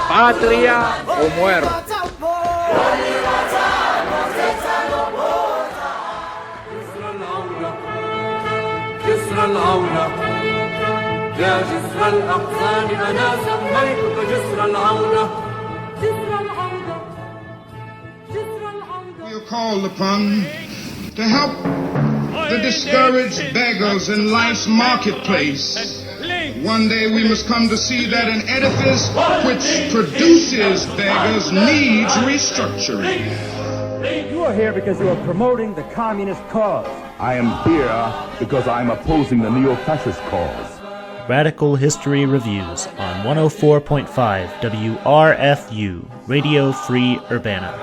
Patria o muerte. جسر العودة يا جسر الأقزام أنا سميتك جسر العودة جسر العودة جسر العودة. We are called upon to help the discouraged beggars in life's marketplace. One day we must come to see that an edifice which produces beggars needs restructuring. You are here because you are promoting the communist cause. I am here because I'm opposing the neo-fascist cause. Radical History Reviews on 104.5 WRFU, Radio Free Urbana.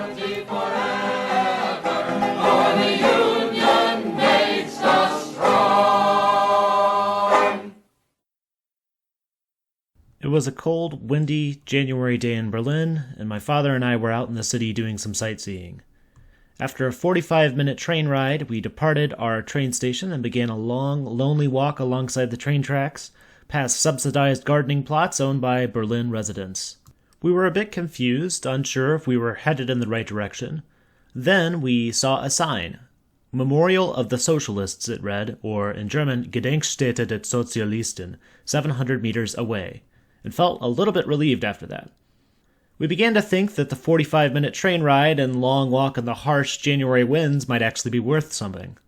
It was a cold, windy January day in Berlin, and my father and I were out in the city doing some sightseeing. After a 45-minute train ride, we departed our train station and began a long, lonely walk alongside the train tracks, past subsidized gardening plots owned by Berlin residents. We were a bit confused, unsure if we were headed in the right direction. Then we saw a sign. Memorial of the Socialists, it read, or in German, Gedenkstätte der Sozialisten, 700 meters away, and felt a little bit relieved after that. We began to think that the 45-minute train ride and long walk in the harsh January winds might actually be worth something.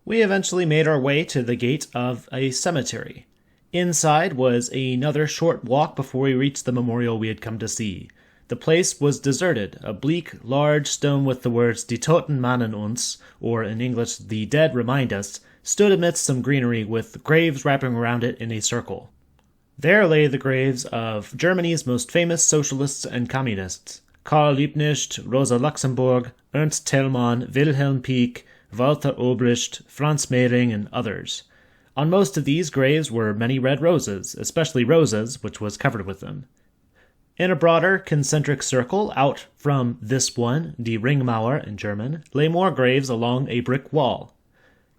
We eventually made our way to the gate of a cemetery. Inside was another short walk before we reached the memorial we had come to see. The place was deserted, a bleak, large stone with the words Die Toten mahnen uns, or in English, The Dead Remind Us, stood amidst some greenery with graves wrapping around it in a circle. There lay the graves of Germany's most famous socialists and communists, Karl Liebknecht, Rosa Luxemburg, Ernst Thälmann, Wilhelm Pieck, Walter Obricht, Franz Mehring, and others. On most of these graves were many red roses, especially Rosa's, which was covered with them. In a broader, concentric circle, out from this one, Die Ringmauer in German, lay more graves along a brick wall.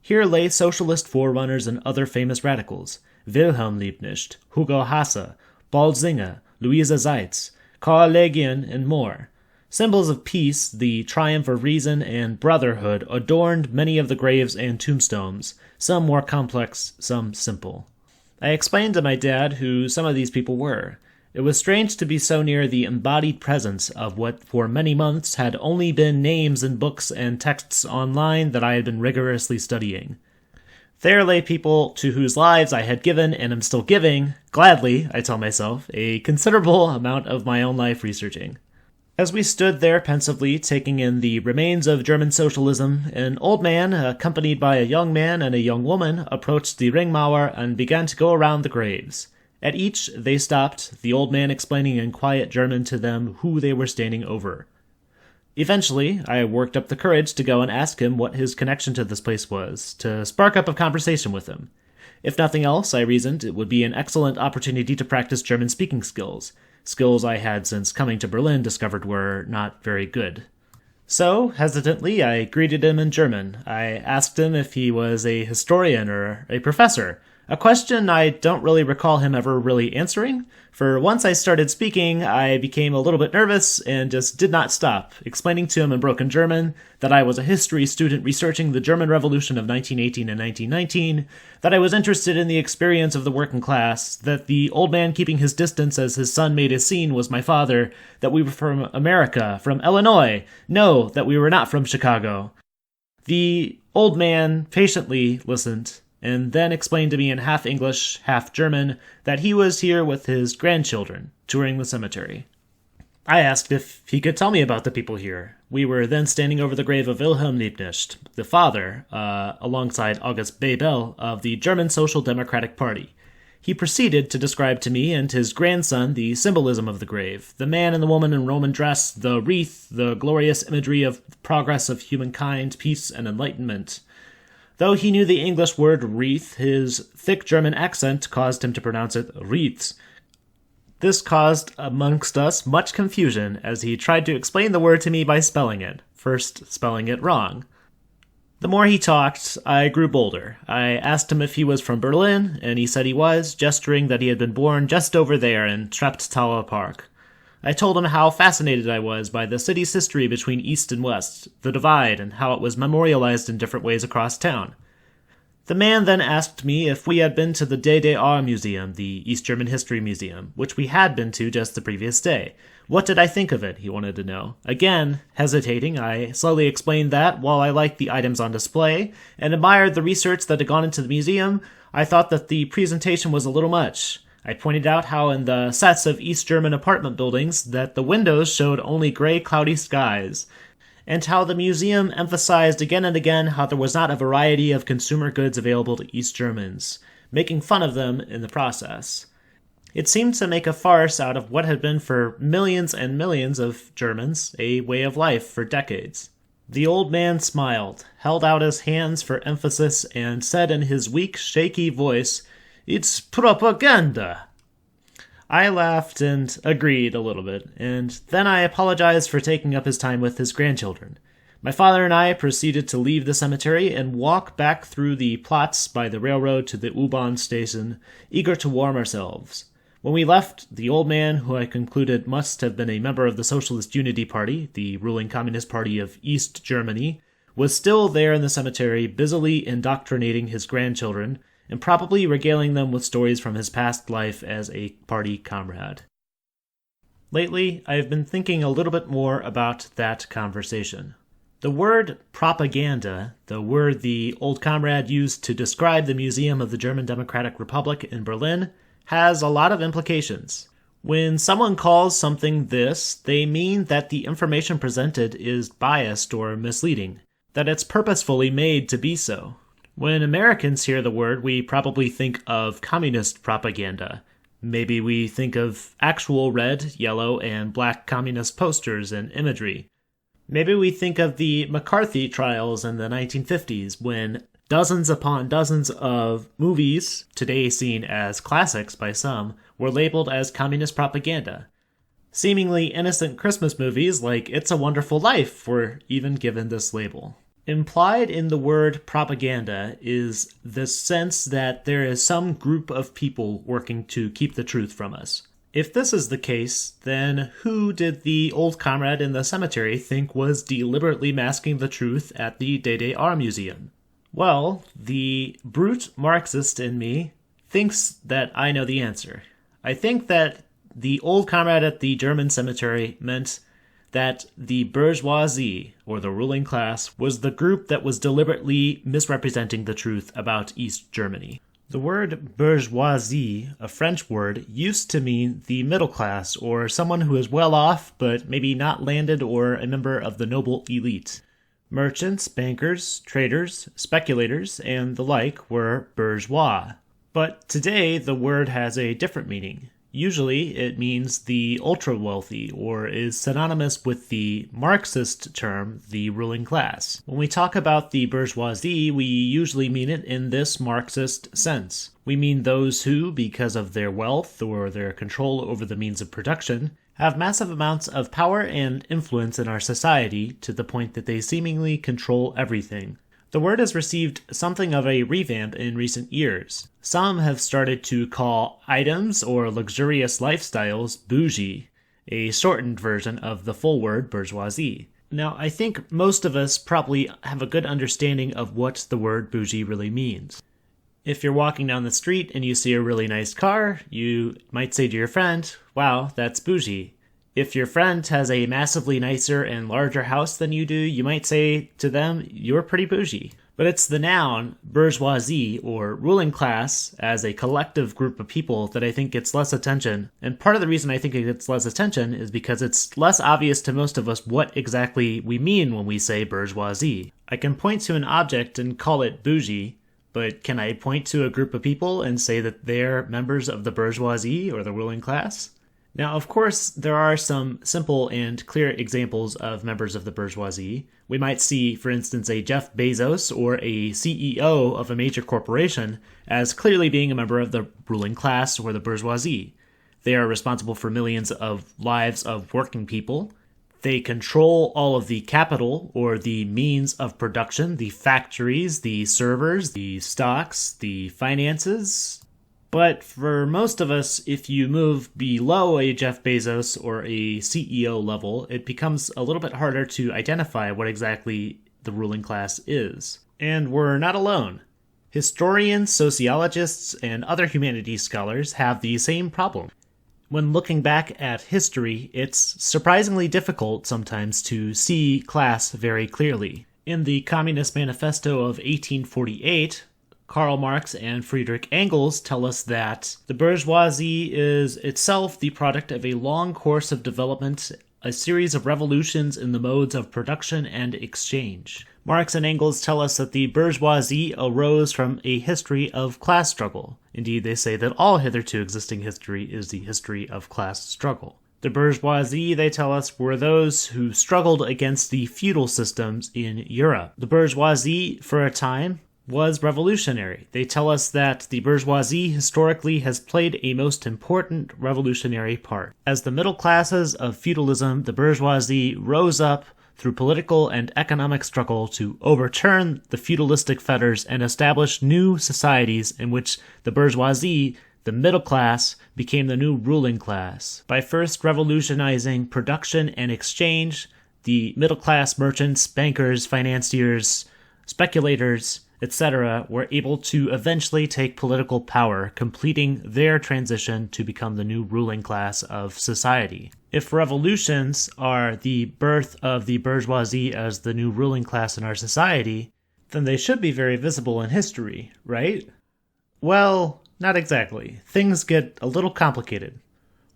Here lay socialist forerunners and other famous radicals, Wilhelm Liebknecht, Hugo Hasse, Balzinger, Louisa Zeitz, Karl Legien, and more. Symbols of peace, the triumph of reason, and brotherhood adorned many of the graves and tombstones, some more complex, some simple. I explained to my dad who some of these people were. It was strange to be so near the embodied presence of what for many months had only been names in books and texts online that I had been rigorously studying. There lay people to whose lives I had given and am still giving, gladly, I tell myself, a considerable amount of my own life researching. As we stood there pensively taking in the remains of German socialism, an old man, accompanied by a young man and a young woman, approached the Ringmauer and began to go around the graves. At each, they stopped, the old man explaining in quiet German to them who they were standing over. Eventually, I worked up the courage to go and ask him what his connection to this place was, to spark up a conversation with him. If nothing else, I reasoned, it would be an excellent opportunity to practice German speaking skills I had since coming to Berlin discovered were not very good. So, hesitantly, I greeted him in German. I asked him if he was a historian or a professor, a question I don't really recall him ever really answering, for once I started speaking, I became a little bit nervous and just did not stop, explaining to him in broken German that I was a history student researching the German Revolution of 1918 and 1919, that I was interested in the experience of the working class, that the old man keeping his distance as his son made a scene was my father, that we were from America, from Illinois, no, that we were not from Chicago. The old man patiently listened, and then explained to me in half English, half German, that he was here with his grandchildren, touring the cemetery. I asked if he could tell me about the people here. We were then standing over the grave of Wilhelm Liebknecht, the father, alongside August Bebel, of the German Social Democratic Party. He proceeded to describe to me and his grandson the symbolism of the grave, the man and the woman in Roman dress, the wreath, the glorious imagery of progress of humankind, peace, and enlightenment. Though he knew the English word wreath, his thick German accent caused him to pronounce it wreaths. This caused amongst us much confusion as he tried to explain the word to me by spelling it, first spelling it wrong. The more he talked, I grew bolder. I asked him if he was from Berlin, and he said he was, gesturing that he had been born just over there in Treptower Park. I told him how fascinated I was by the city's history between East and West, the divide, and how it was memorialized in different ways across town. The man then asked me if we had been to the DDR Museum, the East German History Museum, which we had been to just the previous day. What did I think of it, he wanted to know. Again, hesitating, I slowly explained that, while I liked the items on display, and admired the research that had gone into the museum, I thought that the presentation was a little much. I pointed out how in the sets of East German apartment buildings that the windows showed only gray, cloudy skies, and how the museum emphasized again and again how there was not a variety of consumer goods available to East Germans, making fun of them in the process. It seemed to make a farce out of what had been for millions and millions of Germans a way of life for decades. The old man smiled, held out his hands for emphasis, and said in his weak, shaky voice, "It's propaganda." I laughed and agreed a little bit, and then I apologized for taking up his time with his grandchildren. My father and I proceeded to leave the cemetery and walk back through the Platz by the railroad to the U-Bahn station, eager to warm ourselves. When we left, the old man, who I concluded must have been a member of the Socialist Unity Party, the ruling Communist Party of East Germany, was still there in the cemetery, busily indoctrinating his grandchildren, and probably regaling them with stories from his past life as a party comrade. Lately, I have been thinking a little bit more about that conversation. The word propaganda, the word the old comrade used to describe the Museum of the German Democratic Republic in Berlin, has a lot of implications. When someone calls something this, they mean that the information presented is biased or misleading, that it's purposefully made to be so. When Americans hear the word, we probably think of communist propaganda. Maybe we think of actual red, yellow, and black communist posters and imagery. Maybe we think of the McCarthy trials in the 1950s, when dozens upon dozens of movies, today seen as classics by some, were labeled as communist propaganda. Seemingly innocent Christmas movies like It's a Wonderful Life were even given this label. Implied in the word propaganda is the sense that there is some group of people working to keep the truth from us. If this is the case, then who did the old comrade in the cemetery think was deliberately masking the truth at the DDR Museum? Well, the brute Marxist in me thinks that I know the answer. I think that the old comrade at the German cemetery meant that the bourgeoisie, or the ruling class, was the group that was deliberately misrepresenting the truth about East Germany. The word bourgeoisie, a French word, used to mean the middle class, or someone who is well off but maybe not landed or a member of the noble elite. Merchants, bankers, traders, speculators, and the like were bourgeois. But today the word has a different meaning. Usually it means the ultra-wealthy, or is synonymous with the Marxist term, the ruling class. When we talk about the bourgeoisie, we usually mean it in this Marxist sense. We mean those who, because of their wealth or their control over the means of production, have massive amounts of power and influence in our society to the point that they seemingly control everything. The word has received something of a revamp in recent years. Some have started to call items or luxurious lifestyles bougie, a shortened version of the full word bourgeoisie. Now, I think most of us probably have a good understanding of what the word bougie really means. If you're walking down the street and you see a really nice car, you might say to your friend, "Wow, that's bougie." If your friend has a massively nicer and larger house than you do, you might say to them, "You're pretty bougie." But it's the noun, bourgeoisie, or ruling class, as a collective group of people that I think gets less attention. And part of the reason I think it gets less attention is because it's less obvious to most of us what exactly we mean when we say bourgeoisie. I can point to an object and call it bougie, but can I point to a group of people and say that they're members of the bourgeoisie or the ruling class? Now, of course, there are some simple and clear examples of members of the bourgeoisie. We might see, for instance, a Jeff Bezos or a CEO of a major corporation as clearly being a member of the ruling class or the bourgeoisie. They are responsible for millions of lives of working people. They control all of the capital, or the means of production, the factories, the servers, the stocks, the finances. But for most of us, if you move below a Jeff Bezos or a CEO level, it becomes a little bit harder to identify what exactly the ruling class is. And we're not alone. Historians, sociologists, and other humanities scholars have the same problem. When looking back at history, it's surprisingly difficult sometimes to see class very clearly. In the Communist Manifesto of 1848, Karl Marx and Friedrich Engels tell us that the bourgeoisie is itself the product of a long course of development, a series of revolutions in the modes of production and exchange. Marx and Engels tell us that the bourgeoisie arose from a history of class struggle. Indeed, they say that all hitherto existing history is the history of class struggle. The bourgeoisie, they tell us, were those who struggled against the feudal systems in Europe. The bourgeoisie, for a time, was revolutionary. They tell us that the bourgeoisie historically has played a most important revolutionary part. As the middle classes of feudalism, the bourgeoisie rose up through political and economic struggle to overturn the feudalistic fetters and establish new societies in which the bourgeoisie, the middle class, became the new ruling class. By first revolutionizing production and exchange, the middle class merchants, bankers, financiers, speculators, etc., were able to eventually take political power, completing their transition to become the new ruling class of society. If revolutions are the birth of the bourgeoisie as the new ruling class in our society, then they should be very visible in history, right? Well, not exactly. Things get a little complicated.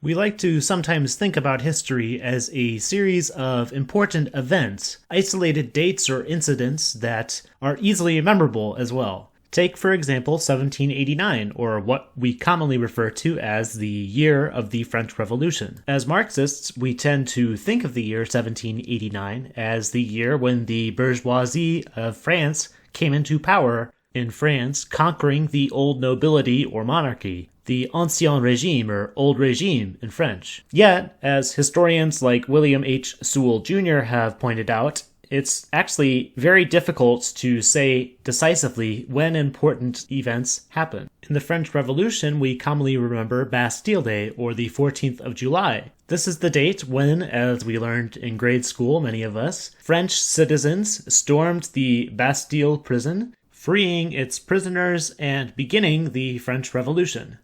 We like to sometimes think about history as a series of important events, isolated dates or incidents that are easily memorable as well. Take, for example, 1789, or what we commonly refer to as the year of the French Revolution. As Marxists, we tend to think of the year 1789 as the year when the bourgeoisie of France came into power in France, conquering the old nobility or monarchy, the Ancien Régime, or Old Regime in French. Yet, as historians like William H. Sewell Jr. have pointed out, it's actually very difficult to say decisively when important events happen. In the French Revolution, we commonly remember Bastille Day, or the 14th of July. This is the date when, as we learned in grade school, many of us, French citizens stormed the Bastille prison, freeing its prisoners and beginning the French Revolution.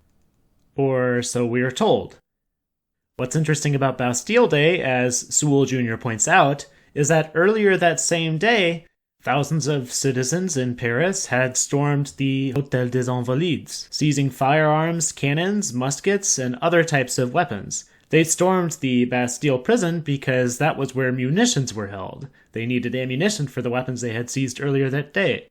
Or so we are told. What's interesting about Bastille Day, as Sewell Jr. points out, is that earlier that same day, thousands of citizens in Paris had stormed the Hôtel des Invalides, seizing firearms, cannons, muskets, and other types of weapons. They stormed the Bastille prison because that was where munitions were held. They needed ammunition for the weapons they had seized earlier that day.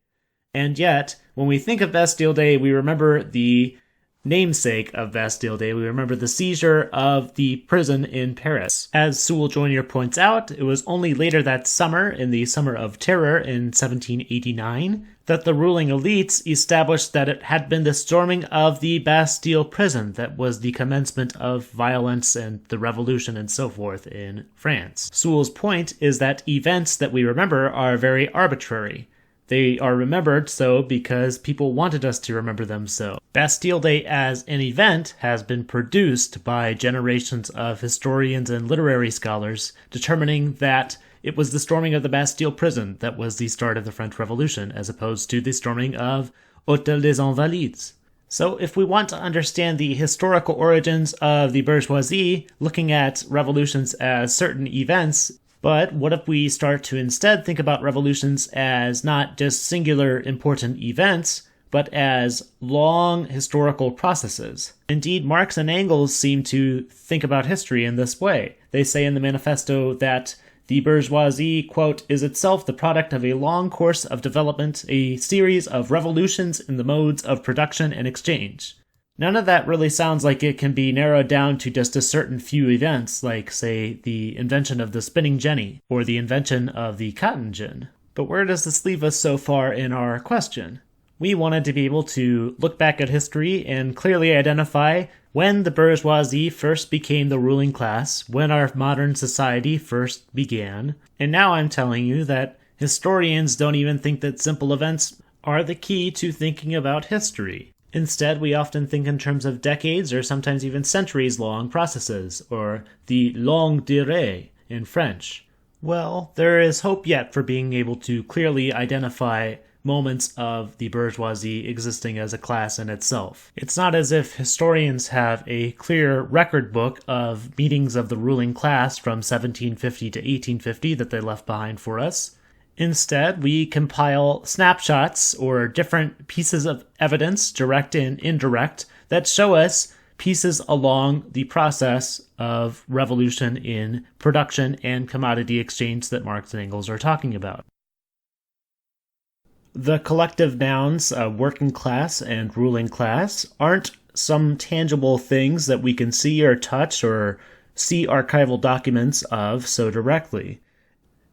And yet, when we think of Bastille Day, we remember the namesake of Bastille Day. We remember the seizure of the prison in Paris. As Sewell Jr. points out, it was only later that summer, in the Summer of Terror in 1789, that the ruling elites established that it had been the storming of the Bastille prison that was the commencement of violence and the revolution and so forth in France. Sewell's point is that events that we remember are very arbitrary. They are remembered so because people wanted us to remember them so. Bastille Day as an event has been produced by generations of historians and literary scholars, determining that it was the storming of the Bastille prison that was the start of the French Revolution, as opposed to the storming of Hôtel des Invalides. So if we want to understand the historical origins of the bourgeoisie, looking at revolutions as certain events, but what if we start to instead think about revolutions as not just singular important events, but as long historical processes? Indeed, Marx and Engels seem to think about history in this way. They say in the manifesto that the bourgeoisie, quote, is itself the product of a long course of development, a series of revolutions in the modes of production and exchange. None of that really sounds like it can be narrowed down to just a certain few events, like, say, the invention of the spinning jenny, or the invention of the cotton gin. But where does this leave us so far in our question? We wanted to be able to look back at history and clearly identify when the bourgeoisie first became the ruling class, when our modern society first began. And now I'm telling you that historians don't even think that simple events are the key to thinking about history. Instead, we often think in terms of decades or sometimes even centuries-long processes, or the longue durée in French. Well, there is hope yet for being able to clearly identify moments of the bourgeoisie existing as a class in itself. It's not as if historians have a clear record book of meetings of the ruling class from 1750 to 1850 that they left behind for us. Instead, we compile snapshots or different pieces of evidence, direct and indirect, that show us pieces along the process of revolution in production and commodity exchange that Marx and Engels are talking about. The collective nouns working class and ruling class aren't some tangible things that we can see or touch or see archival documents of so directly.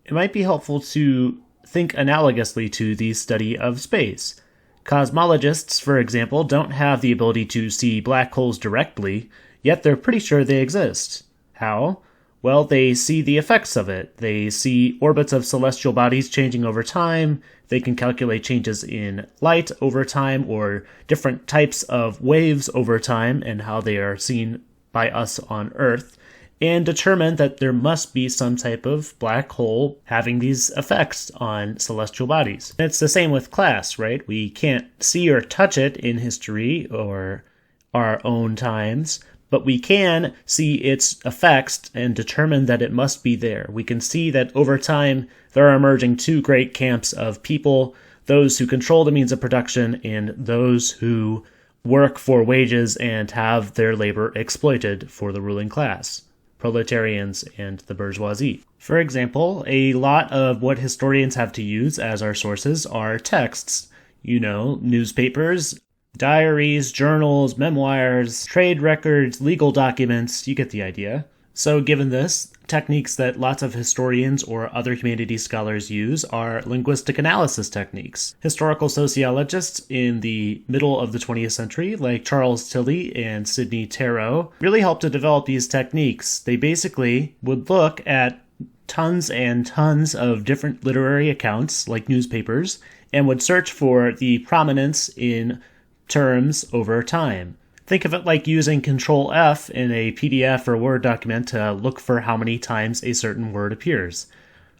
It might be helpful to think analogously to the study of space. Cosmologists, for example, don't have the ability to see black holes directly, yet they're pretty sure they exist. How? Well, they see the effects of it. They see orbits of celestial bodies changing over time. They can calculate changes in light over time or different types of waves over time and how they are seen by us on Earth, and determine that there must be some type of black hole having these effects on celestial bodies. It's the same with class, right? We can't see or touch it in history or our own times, but we can see its effects and determine that it must be there. We can see that over time there are emerging two great camps of people, those who control the means of production and those who work for wages and have their labor exploited for the ruling class. Proletarians and the bourgeoisie. For example, a lot of what historians have to use as our sources are texts. Newspapers, diaries, journals, memoirs, trade records, legal documents, you get the idea. So given this, techniques that lots of historians or other humanities scholars use are linguistic analysis techniques. Historical sociologists in the middle of the 20th century, like Charles Tilly and Sidney Tarrow, really helped to develop these techniques. They basically would look at tons and tons of different literary accounts, like newspapers, and would search for the prominence in terms over time. Think of it like using Control F in a PDF or Word document to look for how many times a certain word appears.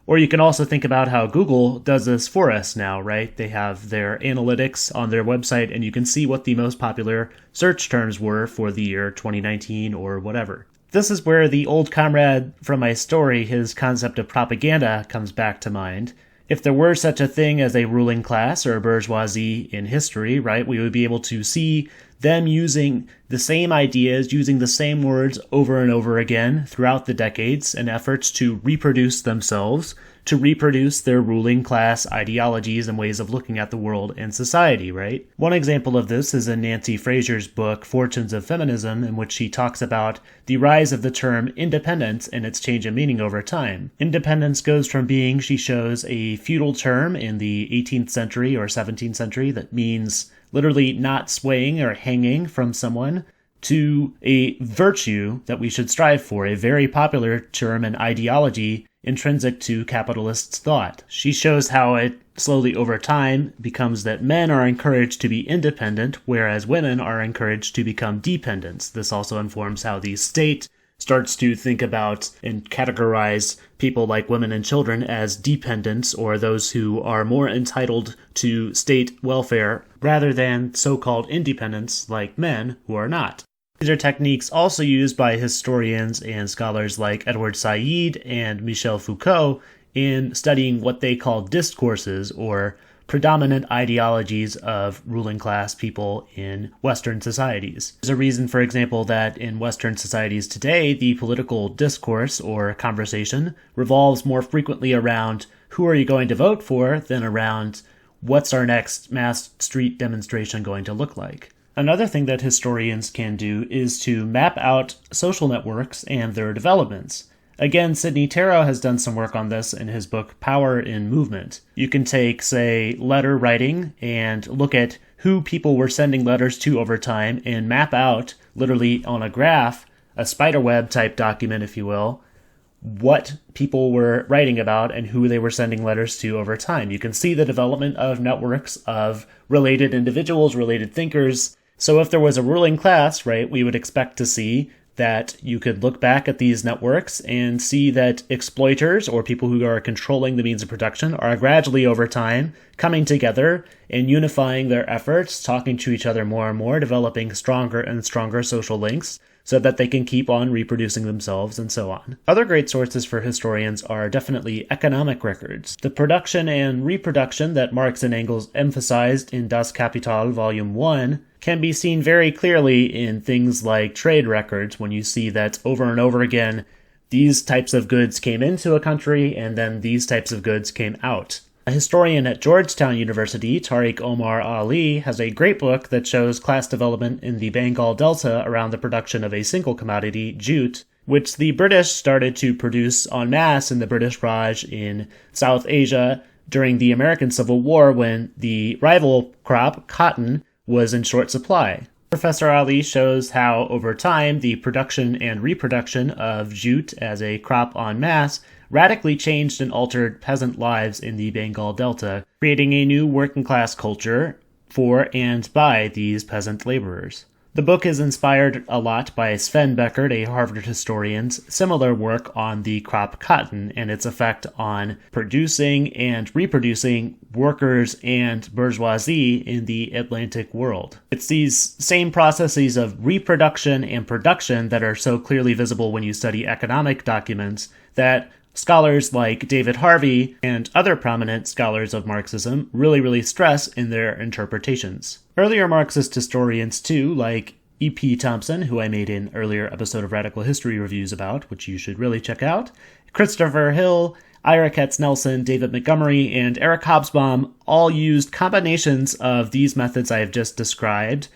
Or you can also think about how Google does this for us now, right? They have their analytics on their website and you can see what the most popular search terms were for the year 2019 or whatever. This is where the old comrade from my story, his concept of propaganda, comes back to mind. If there were such a thing as a ruling class or a bourgeoisie in history, right, we would be able to see them using the same ideas, using the same words over and over again throughout the decades in efforts to reproduce themselves, to reproduce their ruling class ideologies and ways of looking at the world and society, right? One example of this is in Nancy Fraser's book, Fortunes of Feminism, in which she talks about the rise of the term independence and its change in meaning over time. Independence goes from being, she shows, a feudal term in the 18th century or 17th century that means literally not swaying or hanging from someone, to a virtue that we should strive for, a very popular term and ideology intrinsic to capitalist thought. She shows how it slowly over time becomes that men are encouraged to be independent, whereas women are encouraged to become dependents. This also informs how the state starts to think about and categorize people like women and children as dependents, or those who are more entitled to state welfare, rather than so-called independents like men who are not. These are techniques also used by historians and scholars like Edward Said and Michel Foucault in studying what they call discourses, or predominant ideologies of ruling class people in Western societies. There's a reason, for example, that in Western societies today, the political discourse or conversation revolves more frequently around who are you going to vote for than around what's our next mass street demonstration going to look like. Another thing that historians can do is to map out social networks and their developments. Again, Sidney Tarrow has done some work on this in his book Power in Movement. You can take, say, letter writing and look at who people were sending letters to over time and map out, literally on a graph, a spiderweb type document, if you will, what people were writing about and who they were sending letters to over time. You can see the development of networks of related individuals, related thinkers. So if there was a ruling class, right, we would expect to see that you could look back at these networks and see that exploiters or people who are controlling the means of production are gradually over time coming together and unifying their efforts, talking to each other more and more, developing stronger and stronger social links so that they can keep on reproducing themselves and so on. Other great sources for historians are definitely economic records. The production and reproduction that Marx and Engels emphasized in Das Kapital Volume 1 can be seen very clearly in things like trade records, when you see that over and over again, these types of goods came into a country and then these types of goods came out. A historian at Georgetown University, Tariq Omar Ali, has a great book that shows class development in the Bengal Delta around the production of a single commodity, jute, which the British started to produce en masse in the British Raj in South Asia during the American Civil War when the rival crop, cotton, was in short supply. Professor Ali shows how, over time, the production and reproduction of jute as a crop en masse radically changed and altered peasant lives in the Bengal Delta, creating a new working-class culture for and by these peasant laborers. The book is inspired a lot by Sven Beckert, a Harvard historian's similar work on the crop cotton and its effect on producing and reproducing workers and bourgeoisie in the Atlantic world. It's these same processes of reproduction and production that are so clearly visible when you study economic documents that scholars like David Harvey and other prominent scholars of Marxism really stress in their interpretations. Earlier Marxist historians too, like E.P. Thompson, who I made an earlier episode of Radical History Reviews about, which you should really check out, Christopher Hill, Ira Katz-Nelson, David Montgomery, and Eric Hobsbawm all used combinations of these methods I have just described,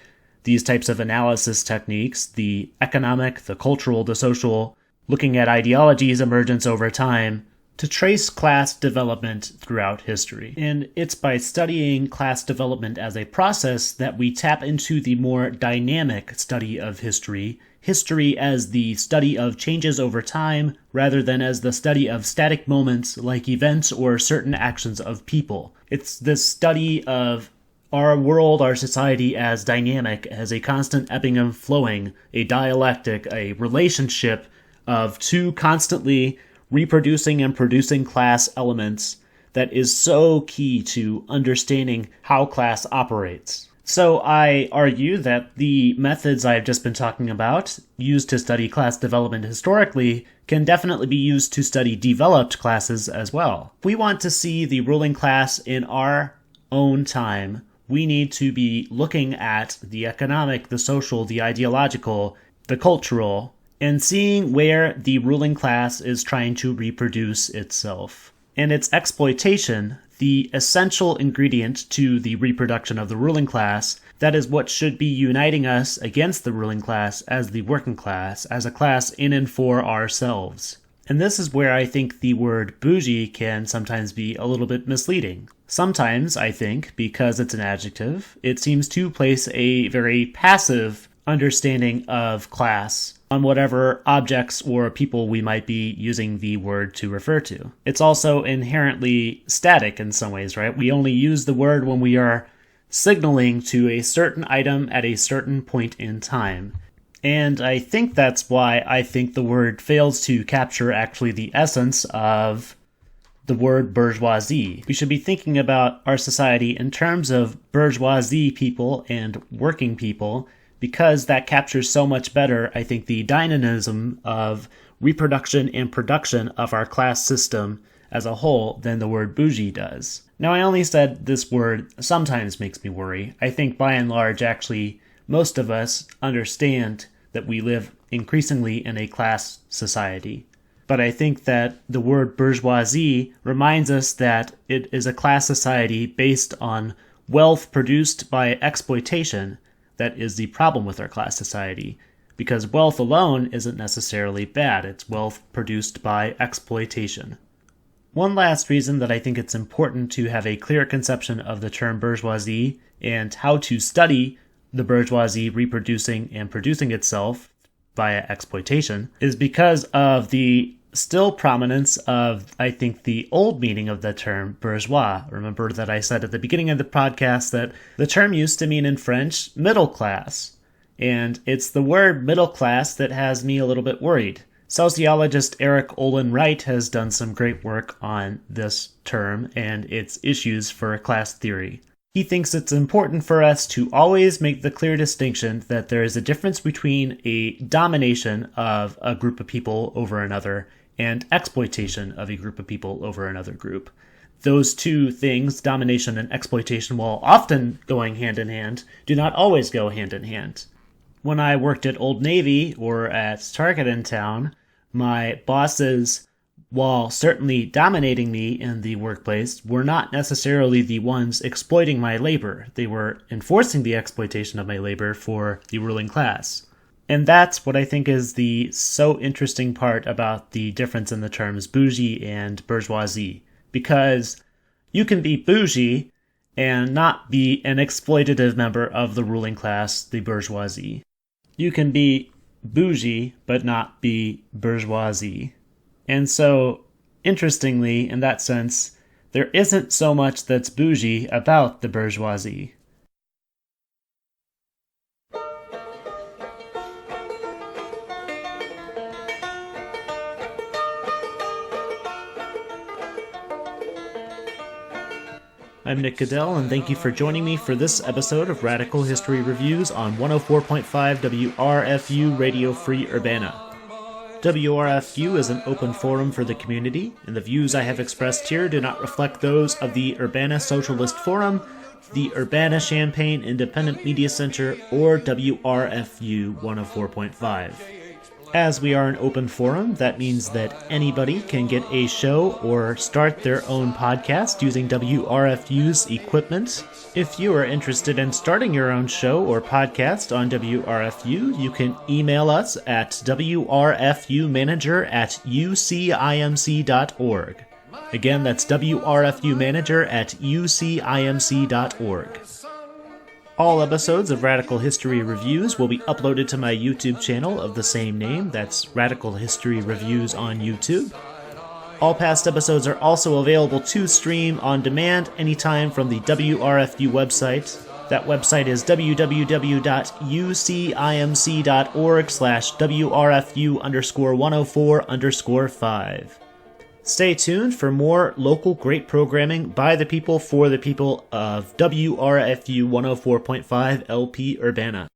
these types of analysis techniques, the economic, the cultural, the social, looking at ideologies' emergence over time, to trace class development throughout history. And it's by studying class development as a process that we tap into the more dynamic study of history, history as the study of changes over time, rather than as the study of static moments like events or certain actions of people. It's this study of our world, our society as dynamic, as a constant ebbing and flowing, a dialectic, a relationship of two constantly reproducing and producing class elements that is so key to understanding how class operates. So I argue that the methods I've just been talking about, used to study class development historically, can definitely be used to study developed classes as well. If we want to see the ruling class in our own time, we need to be looking at the economic, the social, the ideological, the cultural, and seeing where the ruling class is trying to reproduce itself. And its exploitation, the essential ingredient to the reproduction of the ruling class, that is what should be uniting us against the ruling class as the working class, as a class in and for ourselves. And this is where I think the word bougie can sometimes be a little bit misleading. Sometimes, I think, because it's an adjective, it seems to place a very passive understanding of class on whatever objects or people we might be using the word to refer to. It's also inherently static in some ways, right? We only use the word when we are signaling to a certain item at a certain point in time. And I think that's why I think the word fails to capture actually the essence of the word bourgeoisie. We should be thinking about our society in terms of bourgeoisie people and working people, because that captures so much better, I think, the dynamism of reproduction and production of our class system as a whole than the word bougie does. Now, I only said this word sometimes makes me worry. I think by and large, actually, most of us understand that we live increasingly in a class society. But I think that the word bourgeoisie reminds us that it is a class society based on wealth produced by exploitation that is the problem with our class society. because wealth alone isn't necessarily bad. It's wealth produced by exploitation. One last reason that I think it's important to have a clear conception of the term bourgeoisie and how to study the bourgeoisie reproducing and producing itself via exploitation is because of the still prominence of, I think, the old meaning of the term bourgeois. Remember that I said at the beginning of the podcast that the term used to mean in French middle class. And it's the word middle class that has me a little bit worried. Sociologist Eric Olin Wright has done some great work on this term and its issues for class theory. He thinks it's important for us to always make the clear distinction that there is a difference between a domination of a group of people over another and exploitation of a group of people over another group. Those two things, domination and exploitation, while often going hand in hand, do not always go hand in hand. When I worked at Old Navy or at Target in town, my bosses, while certainly dominating me in the workplace, were not necessarily the ones exploiting my labor. They were enforcing the exploitation of my labor for the ruling class. And that's what I think is the so interesting part about the difference in the terms bougie and bourgeoisie. Because you can be bougie and not be an exploitative member of the ruling class, the bourgeoisie. You can be bougie but not be bourgeoisie. And so, interestingly, in that sense, there isn't so much that's bougie about the bourgeoisie. I'm Nick Goodell, and thank you for joining me for this episode of Radical History Reviews on 104.5 WRFU Radio Free Urbana. WRFU is an open forum for the community, and the views I have expressed here do not reflect those of the Urbana Socialist Forum, the Urbana Champaign Independent Media Center, or WRFU 104.5. As we are an open forum, that means that anybody can get a show or start their own podcast using WRFU's equipment. If you are interested in starting your own show or podcast on WRFU, you can email us at wrfumanager@ucimc.org. Again, that's wrfumanager@ucimc.org. All episodes of Radical History Reviews will be uploaded to my YouTube channel of the same name. That's Radical History Reviews on YouTube. All past episodes are also available to stream on demand anytime from the WRFU website. That website is www.ucimc.org/WRFU_104_5. Stay tuned for more local great programming by the people for the people of WRFU 104.5 LP Urbana.